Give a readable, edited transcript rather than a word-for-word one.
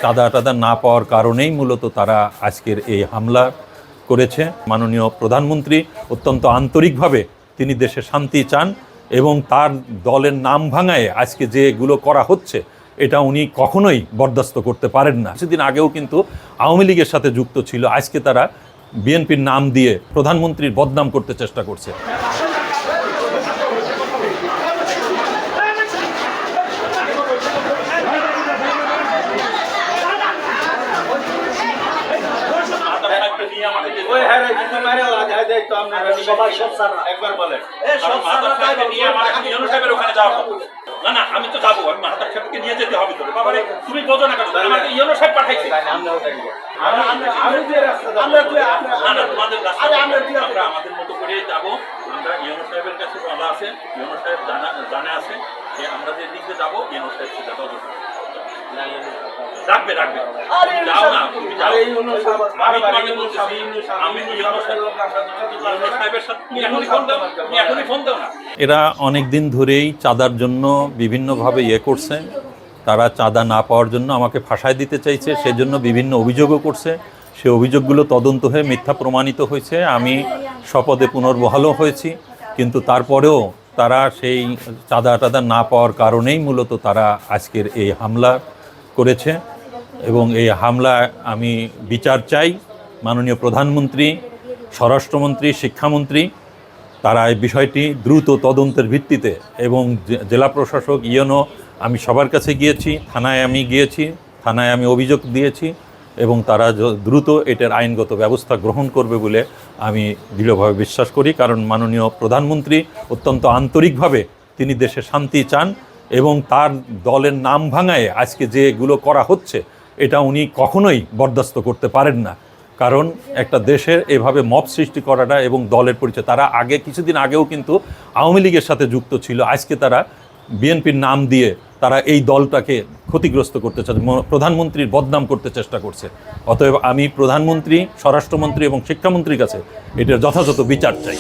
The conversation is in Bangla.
চাঁদা টাদা না পাওয়ার কারণেই মূলত তারা আজকের এই হামলা করেছে। মাননীয় প্রধানমন্ত্রী অত্যন্ত আন্তরিকভাবে তিনি দেশে শান্তি চান এবং তার দলের নাম ভাঙায় আজকে যেগুলো করা হচ্ছে এটা উনি কখনোই বরদাস্ত করতে পারেন না। কিছুদিন আগেও কিন্তু আওয়ামী লীগের সাথে যুক্ত ছিল, আজকে তারা বিএনপির নাম দিয়ে প্রধানমন্ত্রীর বদনাম করতে চেষ্টা করছে। না আমি তো যাবো, আমি মাহাতার সাহেবকে নিয়ে যেতে হবে। তো বাবারে তুমি বোঝো না কেন, আমাকে ইউনো সাহেব পাঠাইছে। আমরা আমাদের মতো করে যাবো। আমরা ইউনো সাহেবের কাছে বলা আছে, ইউনো সাহেব জানা আছে যে আমরা যে দিক দিয়ে যাবো ইউনো সাহেব সেটা রাখবে। যাও না, তুমি যাও। আমি ইউনো সাহেবের সাথে এখনই ফোন দাও না। এরা অনেক দিন ধরেই চাঁদার জন্য বিভিন্নভাবে করছে। তারা চাঁদা না পাওয়ার জন্য আমাকে ফাঁসায় দিতে চাইছে, সেজন্য বিভিন্ন অভিযোগও করছে। সে অভিযোগগুলো তদন্ত হয়ে মিথ্যা প্রমাণিত হয়েছে। আমি শপথে পুনর্বহালও হয়েছি, কিন্তু তারপরেও তারা সেই চাঁদা টাদা না পাওয়ার কারণেই মূলত তারা আজকের এই হামলা করেছে। এবং এই হামলায় আমি বিচার চাই। মাননীয় প্রধানমন্ত্রী, স্বরাষ্ট্রমন্ত্রী, শিক্ষামন্ত্রী তারা এই বিষয়টি দ্রুত তদন্তের ভিত্তিতে এবং জেলা প্রশাসক ইউনো আমি সবার কাছে গিয়েছি, থানায় আমি গিয়েছি, থানায় আমি অভিযোগ দিয়েছি এবং তারা দ্রুত এটার আইনগত ব্যবস্থা গ্রহণ করবে বলে আমি দৃঢ়ভাবে বিশ্বাস করি। কারণ মাননীয় প্রধানমন্ত্রী অত্যন্ত আন্তরিকভাবে তিনি দেশে শান্তি চান এবং তার দলের নাম ভাঙায় আজকে যেগুলো করা হচ্ছে এটা উনি কখনোই বরদাস্ত করতে পারেন না। কারণ একটা দেশের এভাবে মব সৃষ্টি করাটা এবং দলের পরিচয়, তারা কিছুদিন আগেও কিন্তু আওয়ামী লীগের সাথে যুক্ত ছিল, আজকে তারা বিএনপির নাম দিয়ে তারা এই দলটাকে ক্ষতিগ্রস্ত করতে চাচ্ছে, প্রধানমন্ত্রীর বদনাম করতে চেষ্টা করছে। অতএব আমি প্রধানমন্ত্রী, স্বরাষ্ট্রমন্ত্রী এবং শিক্ষামন্ত্রীর কাছে এটার যথাযথ বিচার চাই।